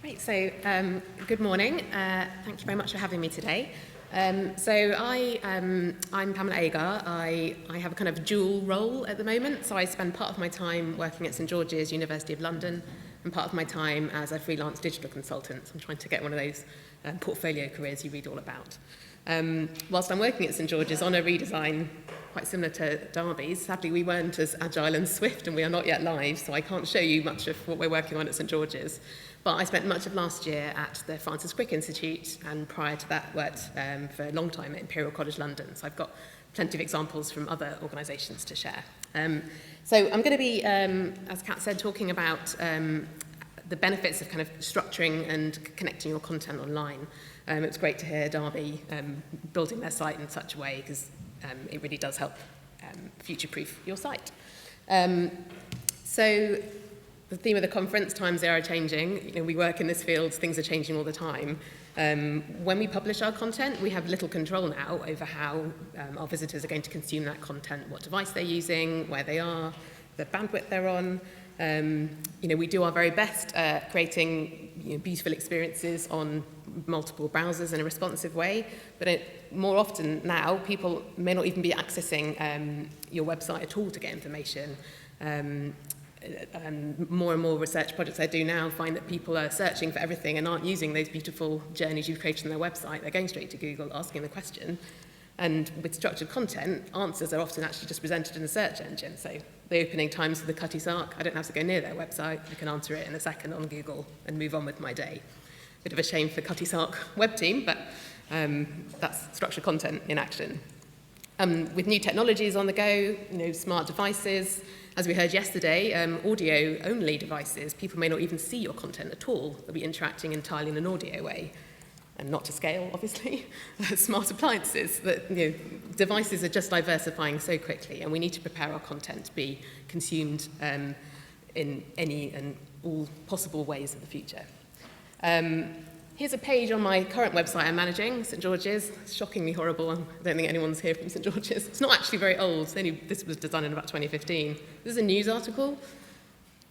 Great, so good morning. Thank you very much for having me today. I'm Pamela Agar. I have a kind of dual role at the moment, so I spend part of my time working at St George's, University of London, and part of my time as a freelance digital consultant. So I'm trying to get one of those portfolio careers you read all about. Whilst I'm working at St George's on a redesign quite similar to Derby's, sadly we weren't as agile and swift and we are not yet live, so I can't show you much of what we're working on at St George's. But I spent much of last year at the Francis Crick Institute, and prior to that worked for a long time at Imperial College London. So I've got plenty of examples from other organisations to share. So I'm going to be, as Kat said, talking about the benefits of kind of structuring and connecting your content online. It was great to hear Derby building their site in such a way, because it really does help future-proof your site. So the theme of the conference, times they are changing. You know, we work in this field, things are changing all the time. When we publish our content, we have little control now over how our visitors are going to consume that content, what device they're using, where they are, the bandwidth they're on. We do our very best at creating beautiful experiences on multiple browsers in a responsive way, but more often now, people may not even be accessing your website at all to get information. And more research projects I do now find that people are searching for everything and aren't using those beautiful journeys you've created on their website. They're going straight to Google, asking the question. And with structured content, answers are often actually just presented in the search engine. So the opening times for the Cutty Sark, I don't have to go near their website. I can answer it in a second on Google and move on with my day. Bit of a shame for Cutty Sark web team, but that's structured content in action. With new technologies on the go, smart devices, as we heard yesterday, audio-only devices, people may not even see your content at all. They'll be interacting entirely in an audio way. And not to scale, obviously, smart appliances. Devices are just diversifying so quickly, and we need to prepare our content to be consumed in any and all possible ways in the future. Here's a page on my current website I'm managing, St George's. It's shockingly horrible. I don't think anyone's here from St George's. It's not actually very old. This was designed in about 2015. This is a news article.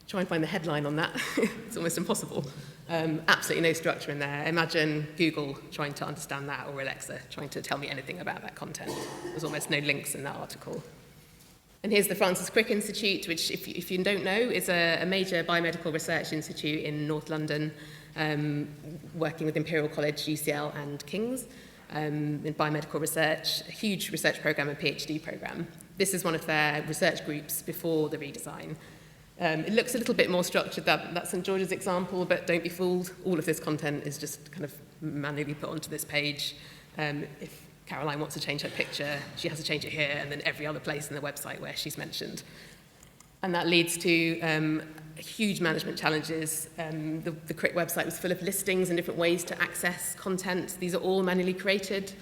Try and find the headline on that. It's almost impossible. Absolutely no structure in there. Imagine Google trying to understand that, or Alexa trying to tell me anything about that content. There's almost no links in that article. And here's the Francis Crick Institute, which, if you don't know, is a major biomedical research institute in North London, working with Imperial College, UCL and King's in biomedical research, a huge research program and PhD program. This is one of their research groups before the redesign. It looks a little bit more structured, that St George's example, but don't be fooled. All of this content is just kind of manually put onto this page. If Caroline wants to change her picture, she has to change it here, and then every other place in the website where she's mentioned. And that leads to huge management challenges. The Crick website was full of listings and different ways to access content. These are all manually created.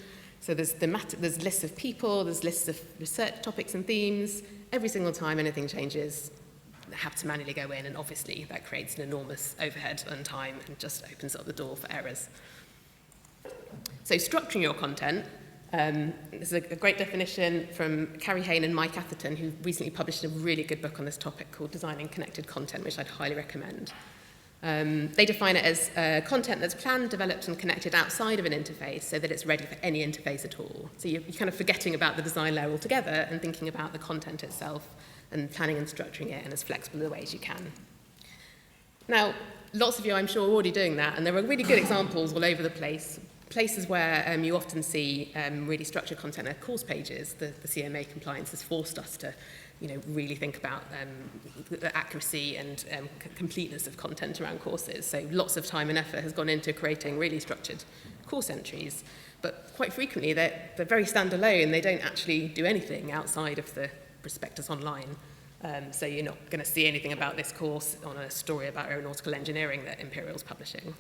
So there's lists of people, there's lists of research topics and themes. Every single time anything changes, they have to manually go in, and obviously that creates an enormous overhead and time and just opens up the door for errors. So structuring your content. This is a great definition from Carrie Hayne and Mike Atherton, who recently published a really good book on this topic called Designing Connected Content, which I'd highly recommend. They define it as content that's planned, developed, and connected outside of an interface so that it's ready for any interface at all. So you're kind of forgetting about the design layer altogether and thinking about the content itself and planning and structuring it in as flexible a way as you can. Now, lots of you, I'm sure, are already doing that, and there are really good examples all over the place. Places where you often see really structured content are course pages. The CMA compliance has forced us to really think about the accuracy and completeness of content around courses. So lots of time and effort has gone into creating really structured course entries. But quite frequently, they're very standalone. They don't actually do anything outside of the prospectus online. So you're not going to see anything about this course on a story about aeronautical engineering that Imperial's publishing.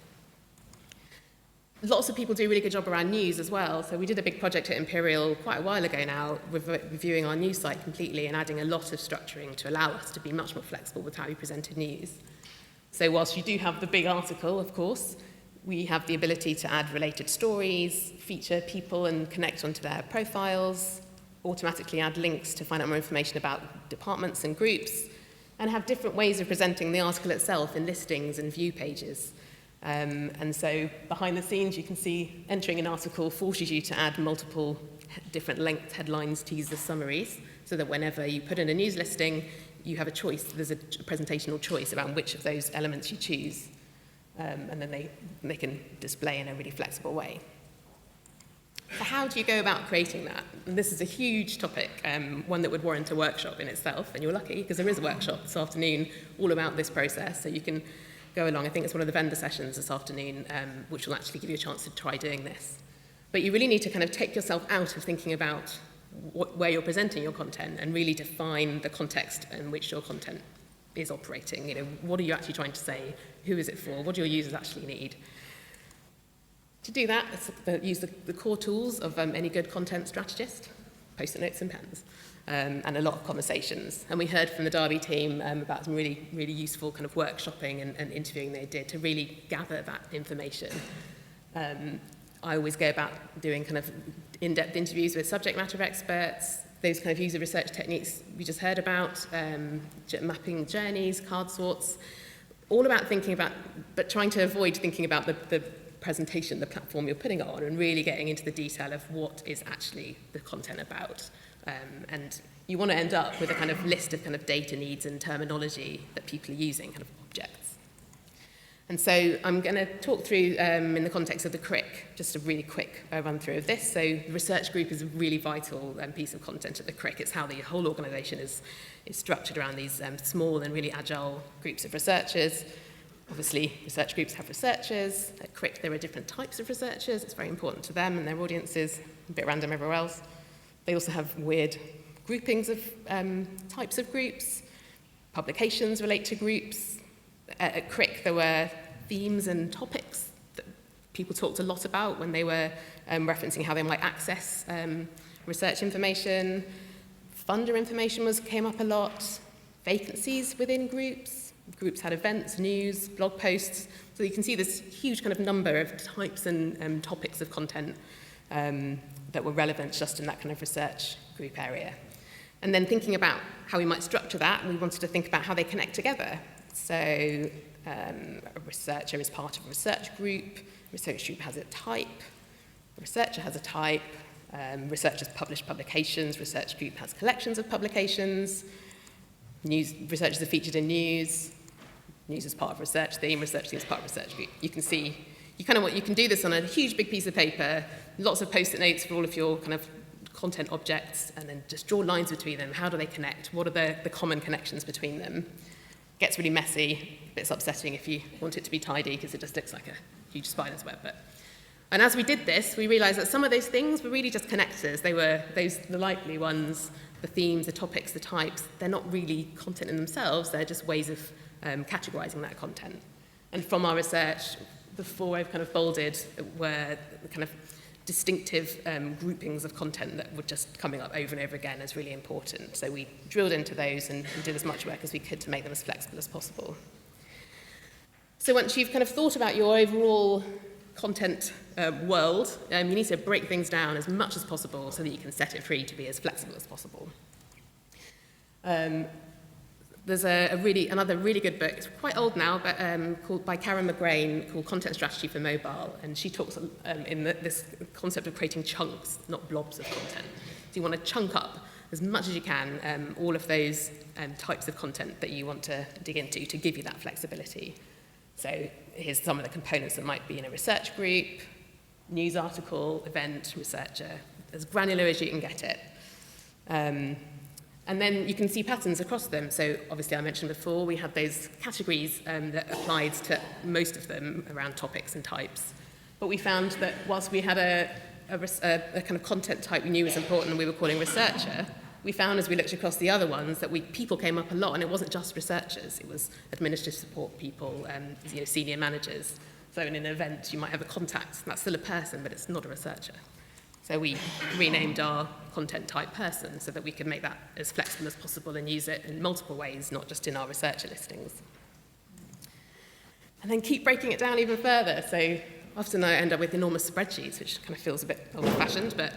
Lots of people do a really good job around news as well. So we did a big project at Imperial quite a while ago now, reviewing our news site completely and adding a lot of structuring to allow us to be much more flexible with how we presented news. So whilst you do have the big article, of course, we have the ability to add related stories, feature people and connect onto their profiles, automatically add links to find out more information about departments and groups, and have different ways of presenting the article itself in listings and view pages. And so behind the scenes, you can see entering an article forces you to add multiple different length headlines, teasers, summaries, so that whenever you put in a news listing, you have a choice. There's a presentational choice around which of those elements you choose. And then they can display in a really flexible way. So how do you go about creating that? And this is a huge topic, one that would warrant a workshop in itself, and you're lucky because there is a workshop this afternoon all about this process, so you can go along. I think it's one of the vendor sessions this afternoon, which will actually give you a chance to try doing this. But you really need to kind of take yourself out of thinking about where you're presenting your content and really define the context in which your content is operating. You know, what are you actually trying to say? Who is it for? What do your users actually need? To do that, let's use the core tools of any good content strategist, post-it notes and pens, and a lot of conversations. And we heard from the Derby team about some really, really useful kind of workshopping and interviewing they did to really gather that information. I always go about doing kind of in-depth interviews with subject matter experts, those kind of user research techniques we just heard about, mapping journeys, card sorts, all about thinking about, but trying to avoid thinking about the presentation, the platform you're putting it on, and really getting into the detail of what is actually the content about. And you want to end up with a kind of list of kind of data needs and terminology that people are using, kind of objects. And so I'm going to talk through, in the context of the CRIC, just a really quick run through of this. So the research group is a really vital piece of content at the CRIC. It's how the whole organisation is structured around these small and really agile groups of researchers. Obviously, research groups have researchers. At CRIC, there are different types of researchers. It's very important to them and their audiences, a bit random everywhere else. They also have weird groupings of types of groups. Publications relate to groups. At CRIC, there were themes and topics that people talked a lot about when they were referencing how they might access research information. Funder information came up a lot. Vacancies within groups. Groups had events, news, blog posts. So you can see this huge kind of number of types and topics of content that were relevant just in that kind of research group area. And then thinking about how we might structure that, we wanted to think about how they connect together. So a researcher is part of a research group. Research group has a type. A researcher has a type. Researchers publish publications. Research group has collections of publications. Researchers are featured in news. News is part of research theme. Research theme is part of research group. You can see, you can do this on a huge big piece of paper, lots of post-it notes for all of your kind of content objects, and then just draw lines between them. How do they connect? What are the common connections between them? It gets really messy. It's upsetting if you want it to be tidy because it just looks like a huge spider's web. And as we did this, we realized that some of those things were really just connectors. They were the likely ones, the themes, the topics, the types. They're not really content in themselves. They're just ways of categorizing that content. And from our research, the four I've kind of bolded were the kind of distinctive groupings of content that were just coming up over and over again as really important. So we drilled into those and did as much work as we could to make them as flexible as possible. So once you've kind of thought about your overall content world, you need to break things down as much as possible so that you can set it free to be as flexible as possible. There's another really good book, it's quite old now, but by Karen McGrain, called Content Strategy for Mobile, and she talks in this concept of creating chunks, not blobs of content. So you want to chunk up as much as you can all of those types of content that you want to dig into to give you that flexibility. So here's some of the components that might be in a research group, news article, event, researcher, as granular as you can get it. And then you can see patterns across them. So obviously I mentioned before, we had those categories that applied to most of them around topics and types. But we found that whilst we had a kind of content type we knew was important and we were calling researcher, we found as we looked across the other ones that people came up a lot, and it wasn't just researchers, it was administrative support people and senior managers. So in an event, you might have a contact, and that's still a person, but it's not a researcher. So we renamed our content type person so that we could make that as flexible as possible and use it in multiple ways, not just in our researcher listings. And then keep breaking it down even further. So often I end up with enormous spreadsheets, which kind of feels a bit old-fashioned, but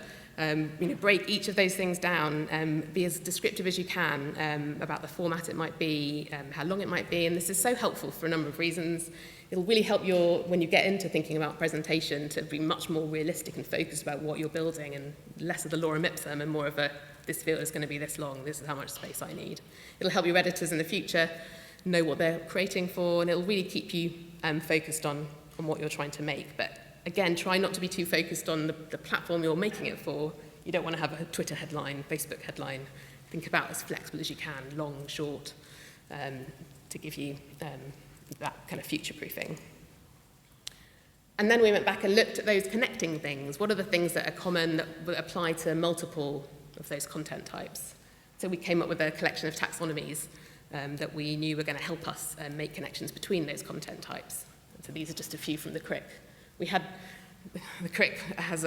Break each of those things down, be as descriptive as you can about the format it might be, how long it might be, and this is so helpful for a number of reasons. It'll really help when you get into thinking about presentation, to be much more realistic and focused about what you're building, and less of the lorem ipsum and more of a, this field is going to be this long, this is how much space I need. It'll help your editors in the future know what they're creating for, and it'll really keep you focused on what you're trying to make. But again, try not to be too focused on the platform you're making it for. You don't want to have a Twitter headline, Facebook headline. Think about as flexible as you can, long, short, to give you that kind of future-proofing. And then we went back and looked at those connecting things. What are the things that are common that apply to multiple of those content types? So we came up with a collection of taxonomies that we knew were going to help us make connections between those content types. And so these are just a few from the CRIC. The CRIC had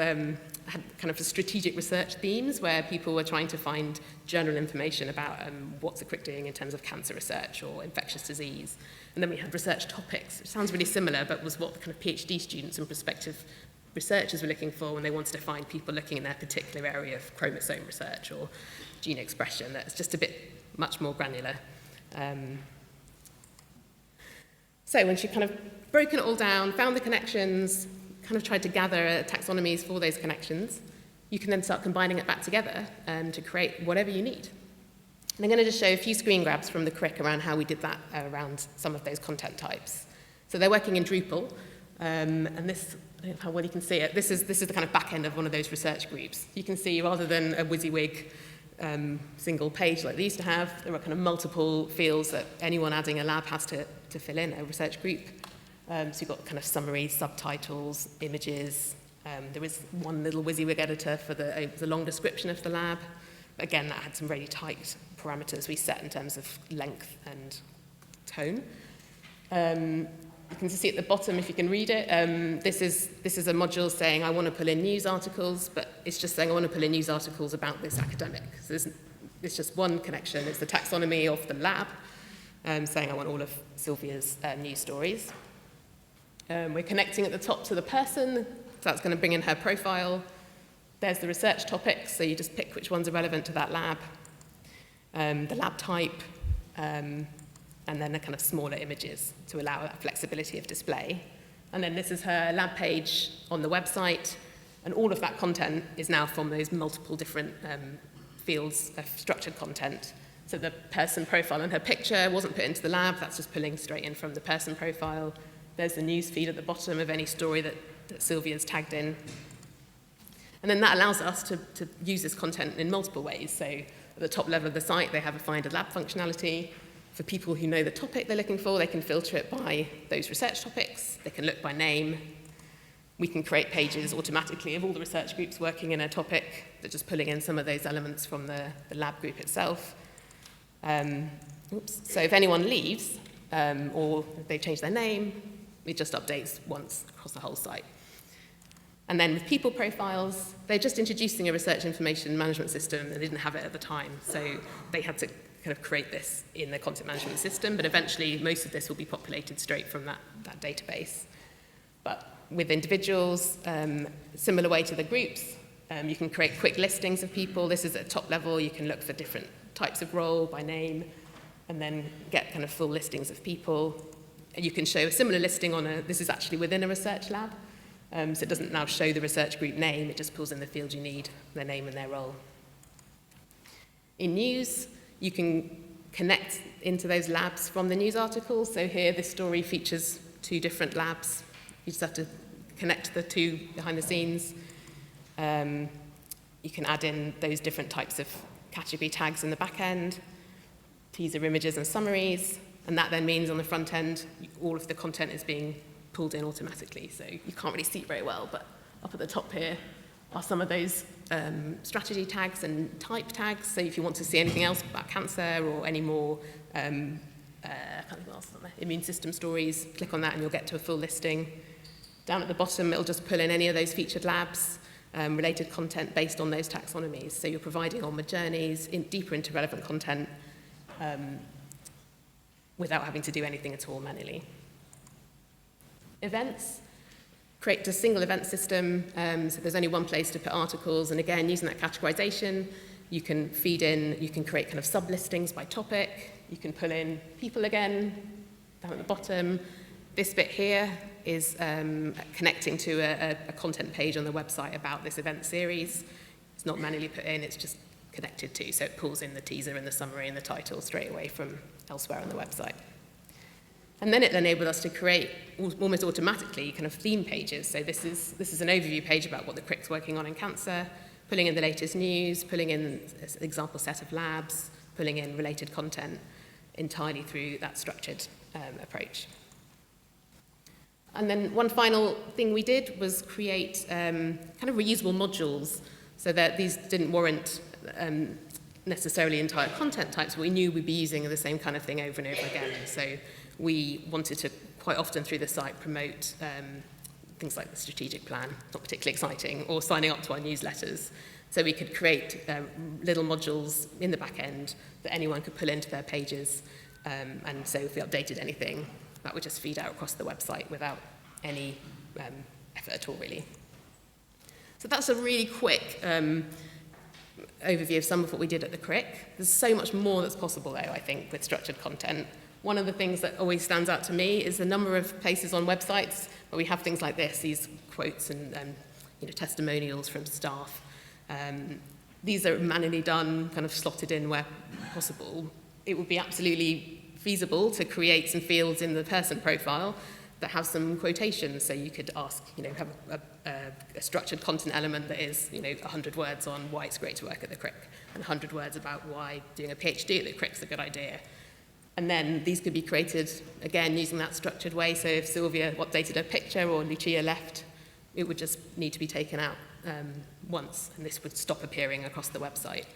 kind of strategic research themes where people were trying to find general information about what's the CRIC doing in terms of cancer research or infectious disease. And then we had research topics, which sounds really similar, but was what the kind of PhD students and prospective researchers were looking for when they wanted to find people looking in their particular area of chromosome research or gene expression. That's just a bit much more granular. So when she kind of broken it all down, found the connections, kind of tried to gather taxonomies for those connections, you can then start combining it back together to create whatever you need. And I'm going to just show a few screen grabs from the CRIC around how we did that around some of those content types. So they're working in Drupal, and this, I don't know how well you can see it, this is the kind of back end of one of those research groups. You can see rather than a WYSIWYG single page like they used to have, there are kind of multiple fields that anyone adding a lab has to fill in, a research group. So you've got kind of summaries, subtitles, images. There is one little WYSIWYG editor for the long description of the lab. But again, that had some really tight parameters we set in terms of length and tone. You can see at the bottom, if you can read it, this is a module saying I want to pull in news articles, but it's just saying I want to pull in news articles about this academic. So it's just one connection. It's the taxonomy of the lab, saying I want all of Sylvia's news stories. We're connecting at the top to the person, so that's going to bring in her profile. There's the research topics, so you just pick which ones are relevant to that lab. The lab type, and then the kind of smaller images to allow that flexibility of display. And then this is her lab page on the website, and all of that content is now from those multiple different fields of structured content. So the person profile and her picture wasn't put into the lab, that's just pulling straight in from the person profile. There's the news feed at the bottom of any story that Sylvia's tagged in. And then that allows us to use this content in multiple ways. So at the top level of the site, they have a find a lab functionality. For people who know the topic they're looking for, they can filter it by those research topics. They can look by name. We can create pages automatically of all the research groups working in a topic. They're just pulling in some of those elements from the lab group itself. So if anyone leaves, or they change their name, it just updates once across the whole site. And then with people profiles, they're just introducing a research information management system. They didn't have it at the time, so they had to kind of create this in their content management system, but eventually most of this will be populated straight from that database. But with individuals, similar way to the groups, you can create quick listings of people. This is at top level. You can look for different types of role by name, and then get kind of full listings of people. You can show a similar listing on this is actually within a research lab. So it doesn't now show the research group name, it just pulls in the field you need, their name and their role. In news, you can connect into those labs from the news articles. So here, this story features 2 different labs. You just have to connect the 2 behind the scenes. You can add in those different types of category tags in the back end, teaser images and summaries, and that then means on the front end, all of the content is being pulled in automatically. So you can't really see it very well, but up at the top here are some of those strategy tags and type tags. So if you want to see anything else about cancer or any more immune system stories, click on that and you'll get to a full listing. Down at the bottom, it'll just pull in any of those featured labs, related content based on those taxonomies. So you're providing onward journeys, deeper into relevant content, without having to do anything at all manually. Events. create a single event system, so there's only one place to put articles, and again, using that categorization, you can feed in, you can create kind of sub-listings by topic, you can pull in people again, down at the bottom. This bit here is connecting to a content page on the website about this event series. It's not manually put in, it's just connected to, so it pulls in the teaser and the summary and the title straight away from elsewhere on the website. And then it enabled us to create almost automatically kind of theme pages. So this is an overview page about what the CRIC's working on in cancer, pulling in the latest news, pulling in an example set of labs, pulling in related content entirely through that structured approach. And then one final thing we did was create kind of reusable modules so that these didn't warrant necessarily entire content types, but we knew we'd be using the same kind of thing over and over again. So we wanted to quite often through the site promote things like the strategic plan, not particularly exciting, or signing up to our newsletters. So we could create little modules in the back end that anyone could pull into their pages. And so if we updated anything, that would just feed out across the website without any effort at all, really. So that's a really quick overview of some of what we did at the CRIC. There's so much more that's possible, though, I think, with structured content. One of the things that always stands out to me is the number of places on websites where we have things like this, these quotes and testimonials from staff. These are manually done, kind of slotted in where possible. It would be absolutely feasible to create some fields in the person profile that have some quotations. So you could ask, have a structured content element that is, 100 words on why it's great to work at the CRIC, and 100 words about why doing a PhD at the CRIC is a good idea. And then these could be created, again, using that structured way. So if Sylvia updated her picture or Lucia left, it would just need to be taken out once, and this would stop appearing across the website.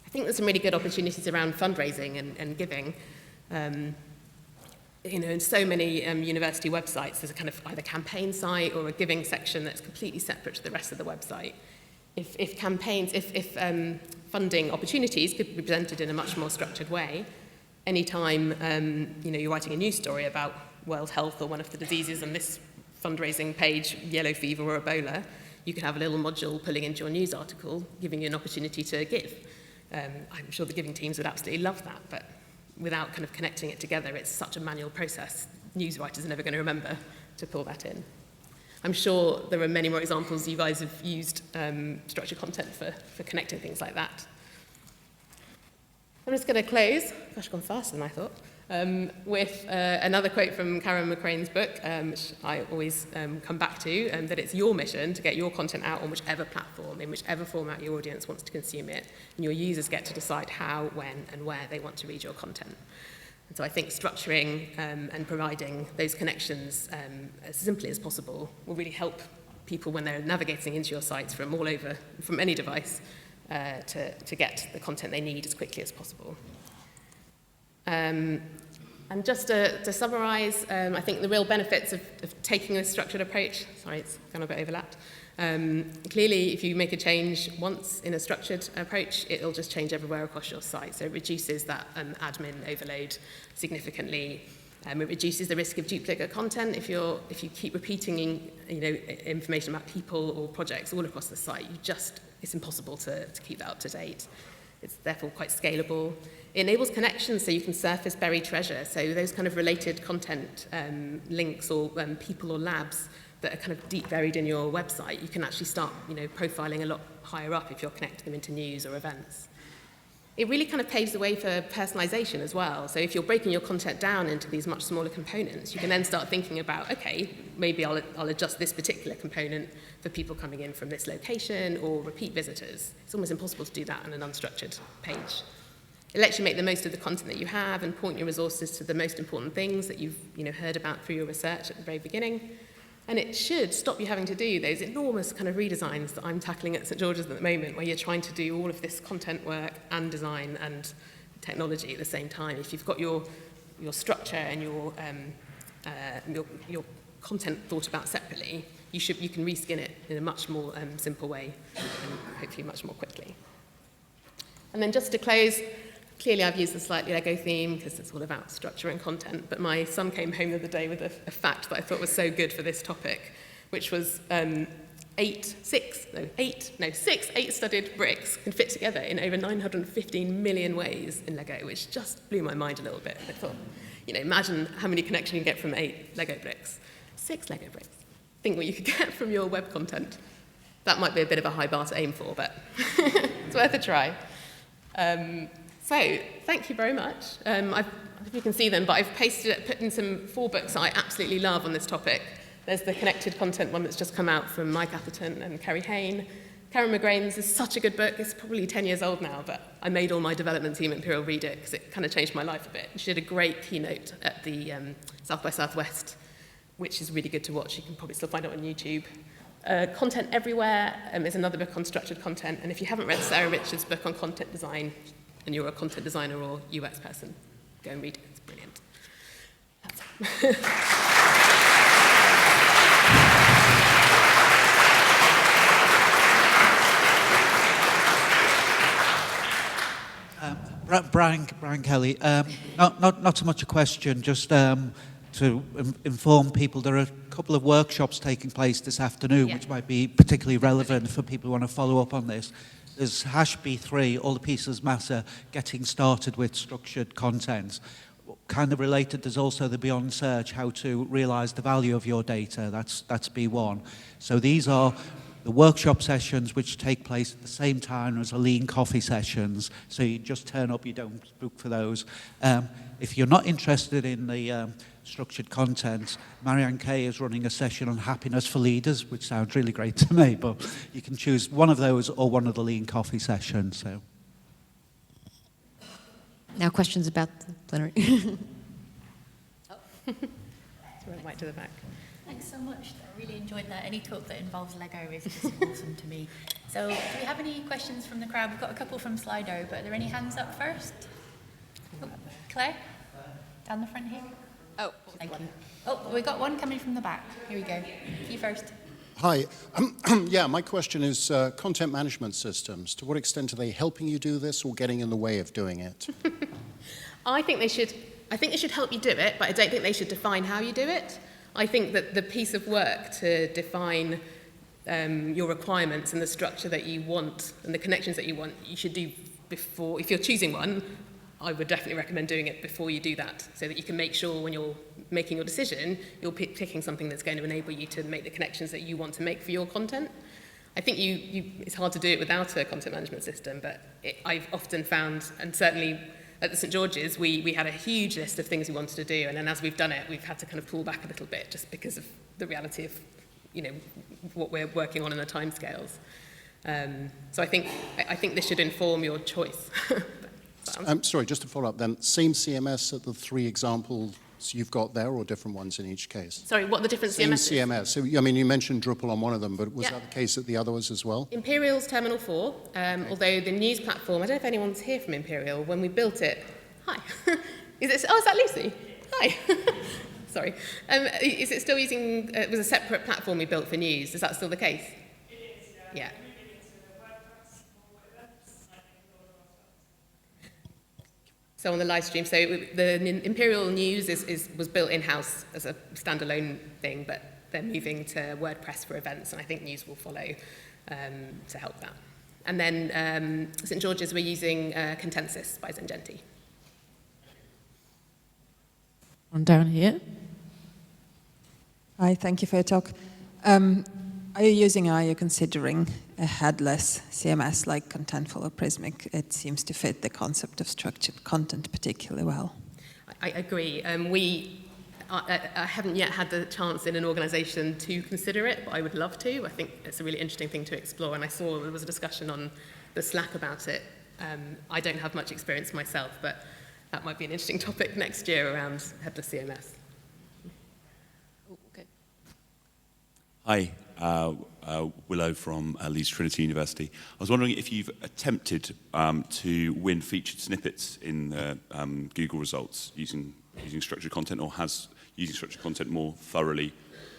I think there's some really good opportunities around fundraising and giving. In so many university websites, there's a kind of either campaign site or a giving section that's completely separate to the rest of the website. If funding opportunities could be presented in a much more structured way, anytime you're writing a news story about World Health or one of the diseases on this fundraising page, yellow fever or Ebola, you could have a little module pulling into your news article, giving you an opportunity to give. I'm sure the giving teams would absolutely love that, but without kind of connecting it together, it's such a manual process. News writers are never going to remember to pull that in. I'm sure there are many more examples you guys have used structured content for connecting things like that. I'm just going to close, gosh, gone faster than I thought, with another quote from Karen McCrane's book, which I always come back to, that it's your mission to get your content out on whichever platform, in whichever format your audience wants to consume it, and your users get to decide how, when, and where they want to read your content. And so I think structuring and providing those connections as simply as possible will really help people when they're navigating into your sites from all over, from any device, to get the content they need as quickly as possible. And just to summarise, I think the real benefits of taking a structured approach, sorry, it's kind of a bit overlapped. Clearly, if you make a change once in a structured approach, it'll just change everywhere across your site. So it reduces that admin overload significantly. It reduces the risk of duplicate content. If you keep repeating information about people or projects all across the site, it's impossible to keep that up to date. It's therefore quite scalable. It enables connections so you can surface buried treasure. So those kind of related content links or people or labs that are kind of deep buried in your website, you can actually start profiling a lot higher up if you're connecting them into news or events. It really kind of paves the way for personalization as well. So if you're breaking your content down into these much smaller components, you can then start thinking about, okay, maybe I'll adjust this particular component for people coming in from this location or repeat visitors. It's almost impossible to do that on an unstructured page. It lets you make the most of the content that you have and point your resources to the most important things that you've heard about through your research at the very beginning. And it should stop you having to do those enormous kind of redesigns that I'm tackling at St George's at the moment, where you're trying to do all of this content work and design and technology at the same time. If you've got your structure and your content thought about separately, you can reskin it in a much more simple way and hopefully much more quickly. And then just to close, clearly I've used the slightly Lego theme because it's all about structure and content, but my son came home the other day with a fact that I thought was so good for this topic. which was six eight-studded bricks can fit together in over 915 million ways in Lego, which just blew my mind a little bit. I thought, imagine how many connections you can get from 8 Lego bricks. 6 Lego bricks. Think what you could get from your web content. That might be a bit of a high bar to aim for, but it's worth a try. So, thank you very much. I don't know if you can see them, but I've put in 4 books that I absolutely love on this topic. There's the connected content one that's just come out from Mike Atherton and Kerry Hain. Karen McGrain's is such a good book. It's probably 10 years old now, but I made all my development team at Imperial read it because it kind of changed my life a bit. She did a great keynote at the South by Southwest, which is really good to watch. You can probably still find it on YouTube. Content Everywhere is another book on structured content. And if you haven't read Sarah Richards' book on content design, and you're a content designer or UX person, go and read it. It's brilliant. That's it. Brian Kelly. Not so much a question, just to inform people there are a couple of workshops taking place this afternoon, which might be particularly relevant for people who want to follow up on this. There's HashB3, all the pieces matter, getting started with structured content. Kind of related, there's also the Beyond Search, how to realize the value of your data. That's B1. So these are the workshop sessions which take place at the same time as the lean coffee sessions. So you just turn up, you don't book for those. If you're not interested in the structured content, Marianne Kay is running a session on happiness for leaders, which sounds really great to me, but you can choose one of those or one of the lean coffee sessions. So. Now questions about the plenary. Right to the back. Thanks so much. I really enjoyed that. Any talk that involves Lego is just awesome to me. So do we have any questions from the crowd? We've got a couple from Slido, but are there any hands up first? Oh, Claire? Down the front here? Oh, thank you. Oh, we got one coming from the back. Here we go. You first. Hi. Yeah, my question is content management systems. To what extent are they helping you do this or getting in the way of doing it? I think they should help you do it, but I don't think they should define how you do it. I think that the piece of work to define your requirements and the structure that you want and the connections that you want, you should do before. If you're choosing one, I would definitely recommend doing it before you do that, so that you can make sure when you're making your decision, you're picking something that's going to enable you to make the connections that you want to make for your content. I think it's hard to do it without a content management system, but I've often found, and certainly at the St George's, we had a huge list of things we wanted to do, and then as we've done it, we've had to kind of pull back a little bit just because of the reality of, what we're working on and the timescales. So I think this should inform your choice. Sorry, just to follow up then, same CMS at the 3 examples you've got there, or different ones in each case? Sorry, what are the different same CMSs? CMS. So, I mean, you mentioned Drupal on one of them, but was that the case at the others as well? Imperial's Terminal 4, although the news platform, I don't know if anyone's here from Imperial, when we built it, hi, is that Lucy? Hi. Sorry. Is it still using, it was a separate platform we built for news, is that still the case? It is, yeah. So on the live stream, so the Imperial News was built in-house as a standalone thing, but they're moving to WordPress for events, and I think news will follow to help that. And then St George's, we're using Contensus by Zengenti. One down here. Hi, thank you for your talk. Are you using, are you considering a headless CMS like Contentful or Prismic? It seems to fit the concept of structured content particularly well. I agree. I haven't yet had the chance in an organisation to consider it, but I would love to. I think it's a really interesting thing to explore, and I saw there was a discussion on the Slack about it. I don't have much experience myself, but that might be an interesting topic next year around headless CMS. Okay. Hi, Willow from Leeds Trinity University. I was wondering if you've attempted to win featured snippets in Google results using structured content, or has using structured content more thoroughly?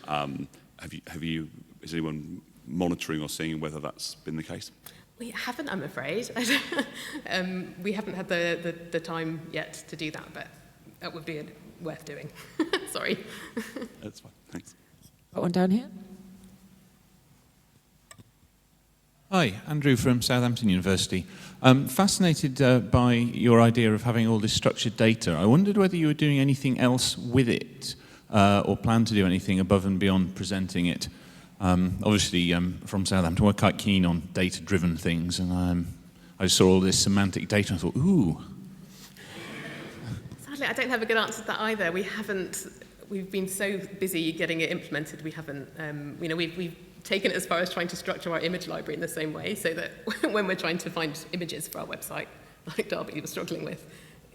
Is anyone monitoring or seeing whether that's been the case? We haven't, I'm afraid. We haven't had the time yet to do that, but that would be worth doing. Sorry. That's fine, thanks. Got one down here. Hi, Andrew from Southampton University. Fascinated by your idea of having all this structured data. I wondered whether you were doing anything else with it or plan to do anything above and beyond presenting it. Obviously, from Southampton, we're quite keen on data-driven things, and I saw all this semantic data and I thought, ooh. Sadly, I don't have a good answer to that either. We've been so busy getting it implemented, we haven't, we've taken it as far as trying to structure our image library in the same way, so that when we're trying to find images for our website, like Darby was struggling with,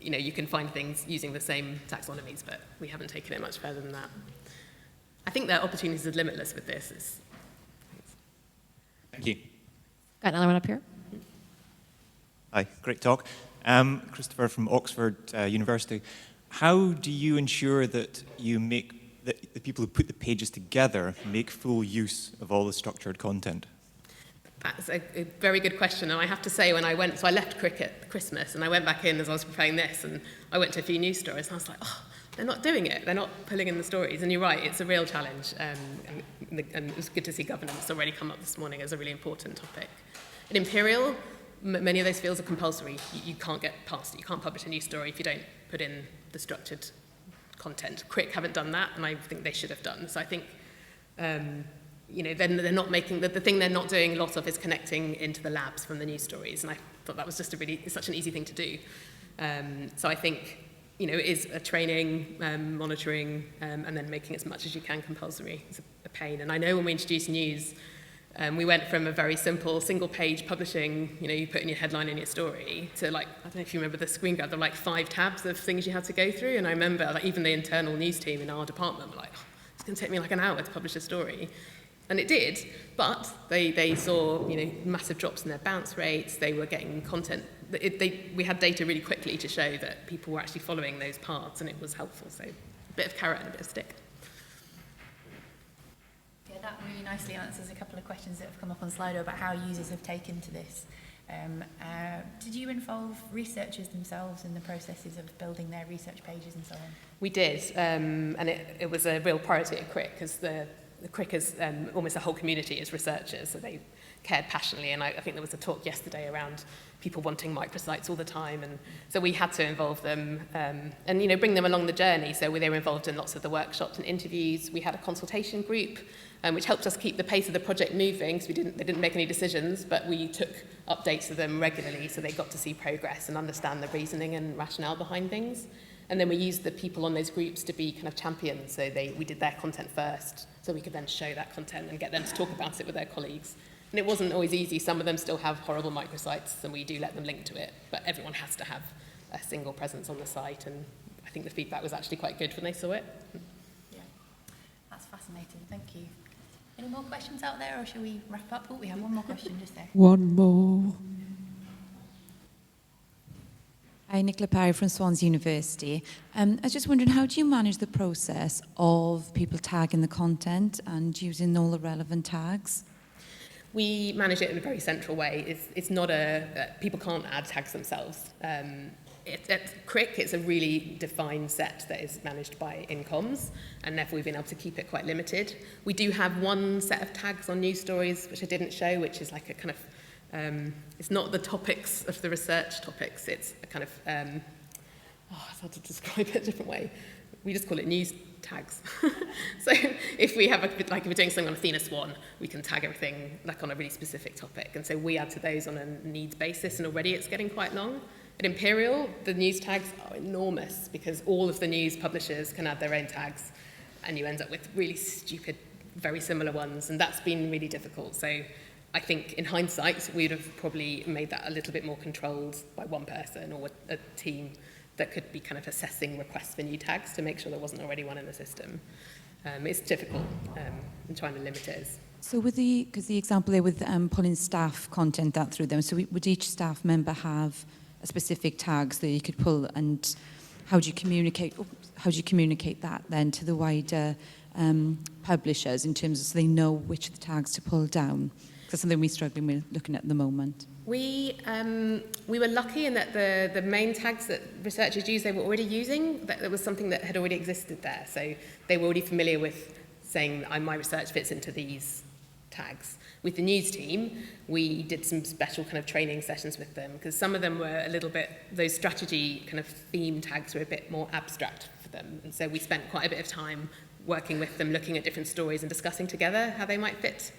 you can find things using the same taxonomies, but we haven't taken it much further than that. I think the opportunities are limitless with this. Thank you. Got another one up here? Hi, great talk. Christopher from Oxford University. How do you ensure that that the people who put the pages together make full use of all the structured content? That's a very good question, and I have to say when I left cricket at Christmas and I went back in as I was preparing this, and I went to a few news stories and I was like, oh, they're not doing it, they're not pulling in the stories, and you're right, it's a real challenge, and it was good to see governance already come up this morning as a really important topic. At Imperial, many of those fields are compulsory. You can't get past it, you can't publish a news story if you don't put in the structured content. Crick haven't done that, and I think they should have done. So I think, they're not making, the thing they're not doing a lot of is connecting into the labs from the news stories, and I thought that was just it's such an easy thing to do. So I think, it is a training, monitoring, and then making as much as you can compulsory. It's a pain, and I know when we introduced news, we went from a very simple single-page publishing, you put in your headline in your story, to I don't know if you remember the screen grab, there were 5 tabs of things you had to go through, and I remember even the internal news team in our department were like, oh, it's going to take me an hour to publish a story. And it did, but they saw, massive drops in their bounce rates, they were getting content, we had data really quickly to show that people were actually following those paths, and it was helpful, so a bit of carrot and a bit of stick. That really nicely answers a couple of questions that have come up on Slido about how users have taken to this. Did you involve researchers themselves in the processes of building their research pages and so on? We did, and it was a real priority at Crick, because the Crick is almost a whole community as researchers, so they cared passionately, and I think there was a talk yesterday around people wanting microsites all the time, and so we had to involve them and bring them along the journey. So they were involved in lots of the workshops and interviews. We had a consultation group which helped us keep the pace of the project moving, because they didn't make any decisions, but we took updates of them regularly, so they got to see progress and understand the reasoning and rationale behind things. And then we used the people on those groups to be kind of champions, so we did their content first, so we could then show that content and get them to talk about it with their colleagues. And it wasn't always easy. Some of them still have horrible microsites, and we do let them link to it, but everyone has to have a single presence on the site, and I think the feedback was actually quite good when they saw it. Yeah, that's fascinating, thank you. Any more questions out there, or shall we wrap up? Oh, we have one more question just there. One more. Hi, Nicola Parry from Swansea University. I was just wondering, how do you manage the process of people tagging the content and using all the relevant tags? We manage it in a very central way. It's not people can't add tags themselves. At Crick, it's a really defined set that is managed by Incoms, and therefore we've been able to keep it quite limited. We do have one set of tags on news stories, which I didn't show, which is like a kind of, it's not the topics of the research topics, it's a kind of, it's hard to describe it a different way. We just call it news tags. So if we have if we're doing something on Athena Swan, we can tag everything on a really specific topic, and so we add to those on a needs basis, and already it's getting quite long. At Imperial, the news tags are enormous, because all of the news publishers can add their own tags, and you end up with really stupid, very similar ones, and that's been really difficult. So I think in hindsight, we'd have probably made that a little bit more controlled by one person or a team that could be kind of assessing requests for new tags to make sure there wasn't already one in the system. It's difficult, and trying to limit it is. So because the example there with pulling staff content that through them, so would each staff member have a specific tag that you could pull, and how do you communicate that then to the wider publishers in terms of so they know which of the tags to pull down? That's something we're struggling with looking at the moment. We were lucky in that the main tags that researchers use, they were already using. That there was something that had already existed there, so they were already familiar with saying my research fits into these tags. With the news team, we did some special kind of training sessions with them because some of them were a little bit, those strategy kind of theme tags were a bit more abstract for them. And so we spent quite a bit of time working with them, looking at different stories and discussing together how they might fit.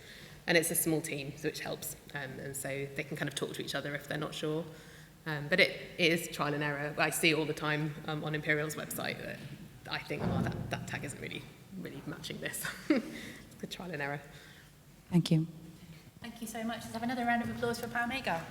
And it's a small team, so which helps. And so they can kind of talk to each other if they're not sure. But it is trial and error. I see all the time on Imperial's website that I think, oh, that tag isn't really matching this. It's a trial and error. Thank you. Thank you so much. Let's have another round of applause for Pam Agar.